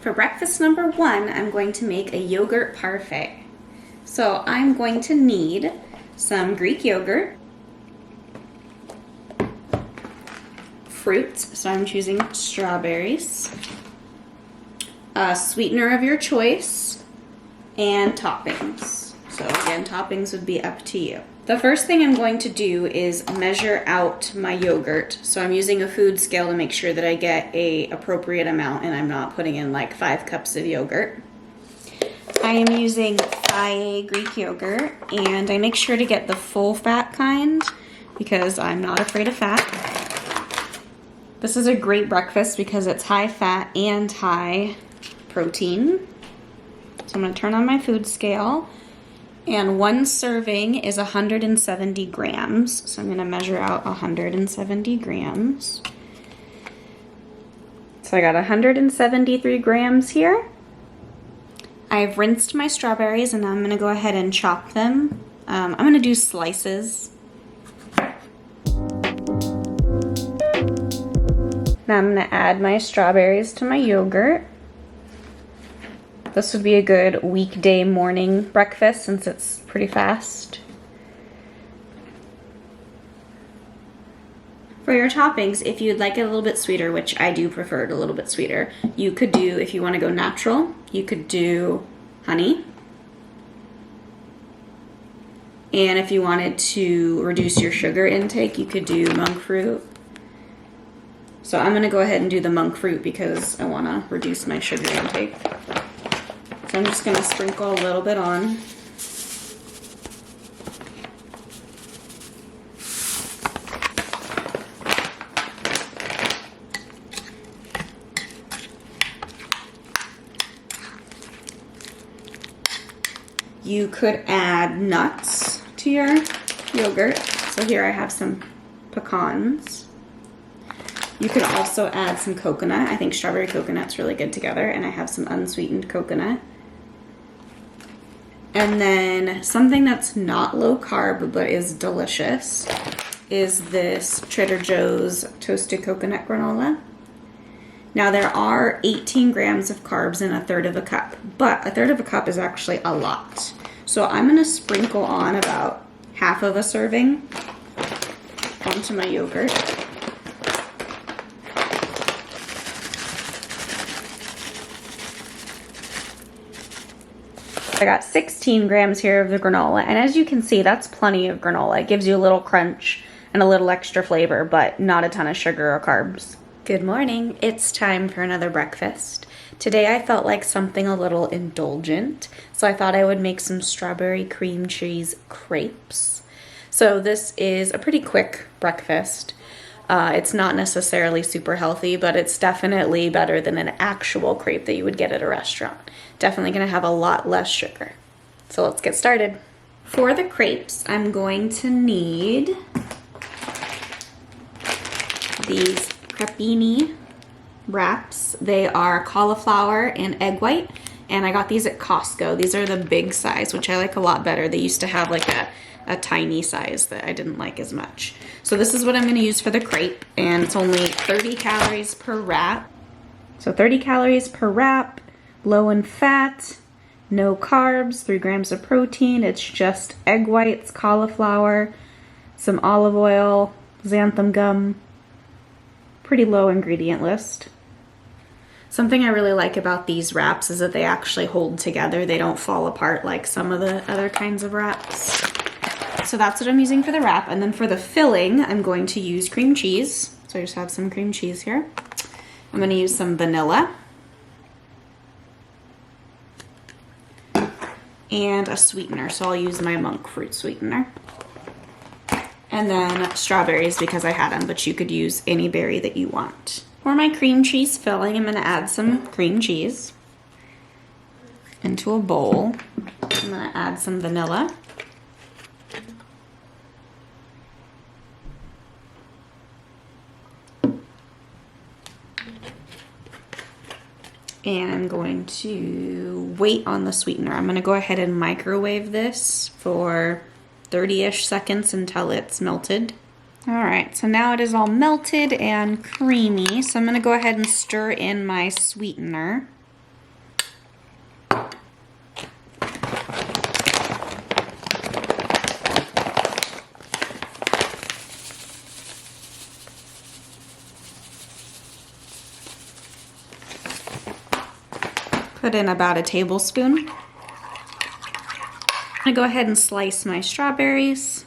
For breakfast number 1, I'm going to make a yogurt parfait. So I'm going to need some Greek yogurt, fruits, so I'm choosing strawberries, a sweetener of your choice, and toppings. So again, toppings would be up to you. The first thing I'm going to do is measure out my yogurt. So I'm using a food scale to make sure that I get a appropriate amount and I'm not putting in like 5 cups of yogurt. I am using Parfait Greek yogurt, and I make sure to get the full fat kind because I'm not afraid of fat. This is a great breakfast because it's high fat and high protein. So I'm going to turn on my food scale. And 1 serving is 170 grams. So I'm going to measure out 170 grams. So I got 173 grams here. I've rinsed my strawberries and now I'm going to go ahead and chop them. I'm going to do slices. Now I'm going to add my strawberries to my yogurt. This would be a good weekday morning breakfast since it's pretty fast. For your toppings, if you'd like it a little bit sweeter, which I do prefer it a little bit sweeter, you could do, if you want to go natural, you could do honey. And if you wanted to reduce your sugar intake, you could do monk fruit. So I'm going to go ahead and do the monk fruit because I want to reduce my sugar intake. So I'm just going to sprinkle a little bit on. You could add nuts to your yogurt. So here I have some pecans. You could also add some coconut. I think strawberry coconut's really good together, and I have some unsweetened coconut. And then something that's not low carb but is delicious is this Trader Joe's toasted coconut granola. Now there are 18 grams of carbs in 1/3 of a cup, but 1/3 of a cup is actually a lot. So I'm going to sprinkle on about half of a serving onto my yogurt. I got 16 grams here of the granola, and as you can see, that's plenty of granola. It gives you a little crunch and a little extra flavor, but not a ton of sugar or carbs. Good morning. It's time for another breakfast. Today I felt like something a little indulgent, so I thought I would make some strawberry cream cheese crepes. So this is a pretty quick breakfast. It's not necessarily super healthy, but it's definitely better than an actual crepe that you would get at a restaurant. Definitely going to have a lot less sugar. So let's get started. For the crepes, I'm going to need these Crepes wraps. They are cauliflower and egg white, and I got these at Costco. These are the big size, which I like a lot better. They used to have like a tiny size that I didn't like as much. So this is what I'm going to use for the crepe, and it's only 30 calories per wrap. So 30 calories per wrap, low in fat, no carbs, 3 grams of protein. It's just egg whites, cauliflower, some olive oil, xanthan gum. Pretty low ingredient list. Something I really like about these wraps is that they actually hold together. They don't fall apart like some of the other kinds of wraps. So that's what I'm using for the wrap. And then for the filling, I'm going to use cream cheese. So I just have some cream cheese here. I'm going to use some vanilla. And a sweetener. So I'll use my monk fruit sweetener. And then strawberries because I had them, but you could use any berry that you want. For my cream cheese filling, I'm going to add some cream cheese into a bowl. I'm going to add some vanilla. And I'm going to wait on the sweetener. I'm going to go ahead and microwave this for 30-ish seconds until it's melted. All right, so now it is all melted and creamy. So I'm going to go ahead and stir in my sweetener. Put in about a tablespoon. I'm gonna go ahead and slice my strawberries.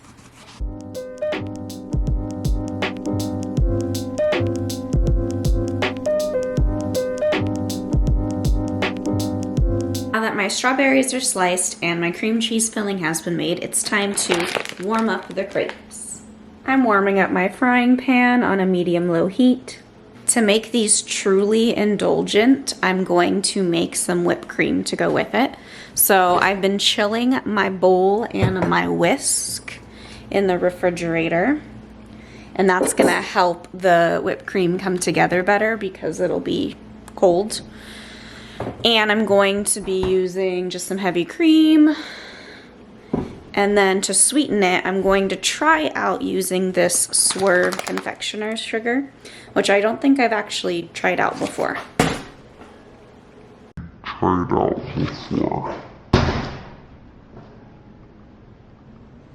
Now that my strawberries are sliced and my cream cheese filling has been made, it's time to warm up the crepes. I'm warming up my frying pan on a medium-low heat. To make these truly indulgent, I'm going to make some whipped cream to go with it. So I've been chilling my bowl and my whisk in the refrigerator. And that's gonna help the whipped cream come together better because it'll be cold. And I'm going to be using just some heavy cream. And then to sweeten it, I'm going to try out using this Swerve confectioner's sugar, which I don't think I've actually tried out before.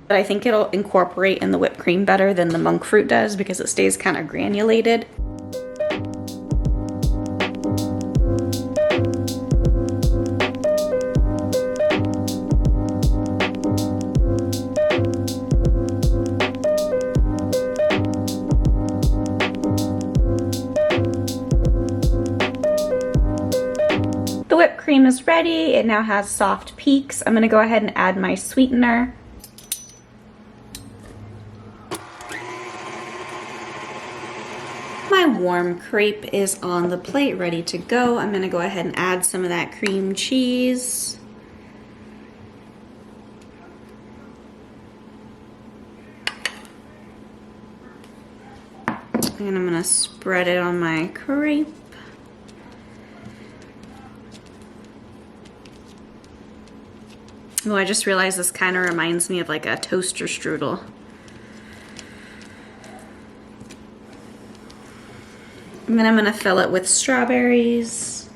But I think it'll incorporate in the whipped cream better than the monk fruit does because it stays kind of granulated. The whipped cream is ready. It now has soft peaks. I'm gonna go ahead and add my sweetener. My warm crepe is on the plate, ready to go. I'm gonna go ahead and add some of that cream cheese. And I'm gonna spread it on my crepe. Oh, I just realized this kind of reminds me of like a toaster strudel. And then I'm gonna fill it with strawberries.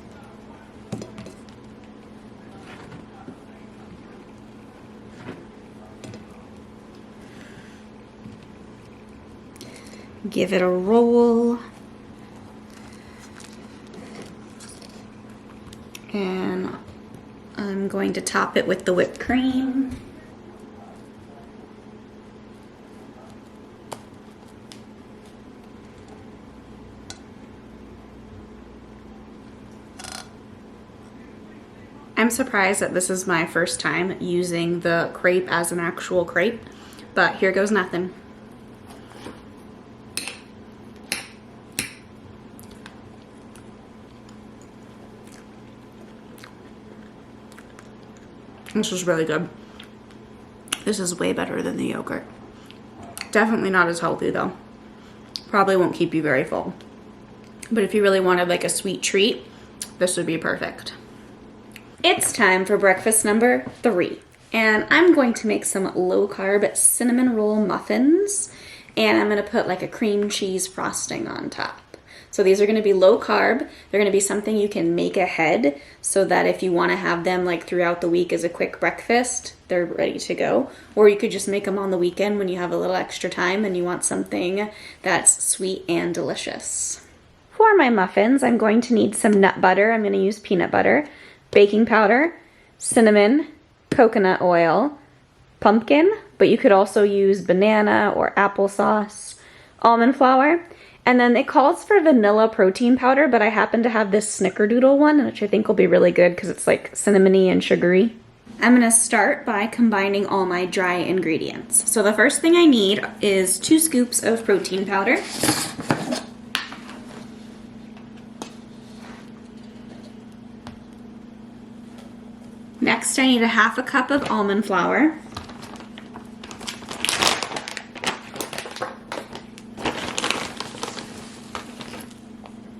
Give it a roll. And I'm going to top it with the whipped cream. I'm surprised that this is my first time using the crepe as an actual crepe, but here goes nothing. This is really good. This is way better than the yogurt. Definitely not as healthy though. Probably won't keep you very full. But if you really wanted like a sweet treat, this would be perfect. It's time for breakfast number 3. And I'm going to make some low carb cinnamon roll muffins. And I'm gonna put like a cream cheese frosting on top. So these are gonna be low carb. They're gonna be something you can make ahead so that if you wanna have them like throughout the week as a quick breakfast, they're ready to go. Or you could just make them on the weekend when you have a little extra time and you want something that's sweet and delicious. For my muffins, I'm going to need some nut butter. I'm gonna use peanut butter, baking powder, cinnamon, coconut oil, pumpkin, but you could also use banana or applesauce, almond flour. And then it calls for vanilla protein powder, but I happen to have this snickerdoodle one, which I think will be really good because it's like cinnamony and sugary. I'm gonna start by combining all my dry ingredients. So the first thing I need is 2 scoops of protein powder. Next, I need a 1/2 cup of almond flour.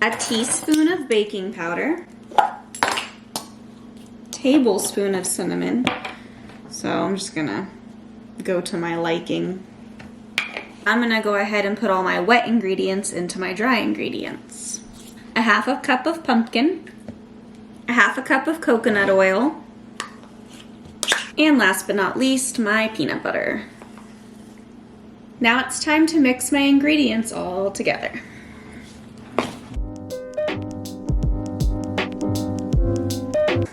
A teaspoon of baking powder, tablespoon of cinnamon, so I'm just gonna go to my liking. I'm gonna go ahead and put all my wet ingredients into my dry ingredients. A 1/2 cup of pumpkin, a 1/2 cup of coconut oil, and last but not least, my peanut butter. Now it's time to mix my ingredients all together.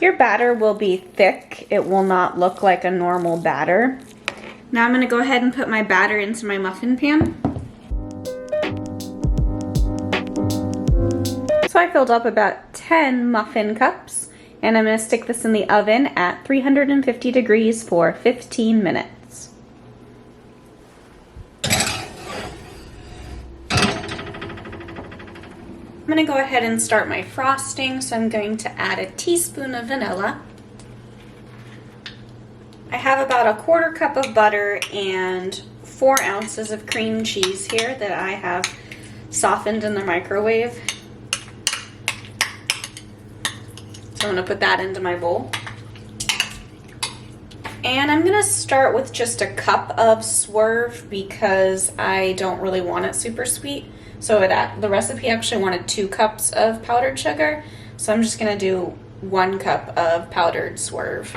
Your batter will be thick. It will not look like a normal batter. Now I'm gonna go ahead and put my batter into my muffin pan. So I filled up about 10 muffin cups, and I'm gonna stick this in the oven at 350 degrees for 15 minutes. I'm gonna go ahead and start my frosting, so I'm going to add a teaspoon of vanilla. I have about a 1/4 cup of butter and 4 ounces of cream cheese here that I have softened in the microwave. So I'm gonna put that into my bowl. And I'm gonna start with just a cup of Swerve because I don't really want it super sweet. So the recipe actually wanted 2 cups of powdered sugar. So I'm just gonna do 1 cup of powdered Swerve.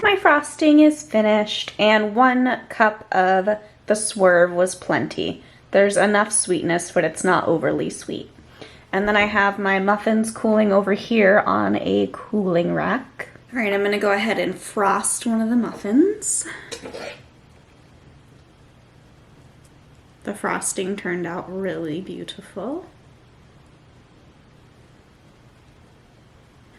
My frosting is finished, and 1 cup of the Swerve was plenty. There's enough sweetness, but it's not overly sweet. And then I have my muffins cooling over here on a cooling rack. All right, I'm gonna go ahead and frost one of the muffins. The frosting turned out really beautiful.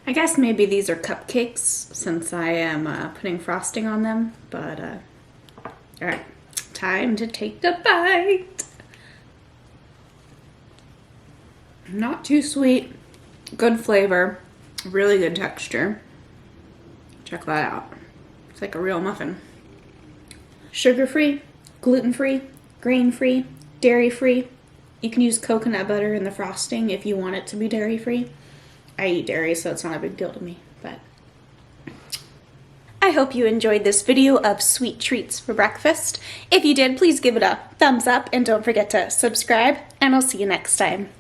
I guess maybe these are cupcakes since I am putting frosting on them, but all right, time to take the bite. Not too sweet, good flavor, really good texture. Check that out. It's like a real muffin. Sugar-free, gluten-free, grain-free, dairy-free. You can use coconut butter in the frosting if you want it to be dairy-free. I eat dairy, so it's not a big deal to me, but I hope you enjoyed this video of sweet treats for breakfast. If you did, please give it a thumbs up and don't forget to subscribe, and I'll see you next time.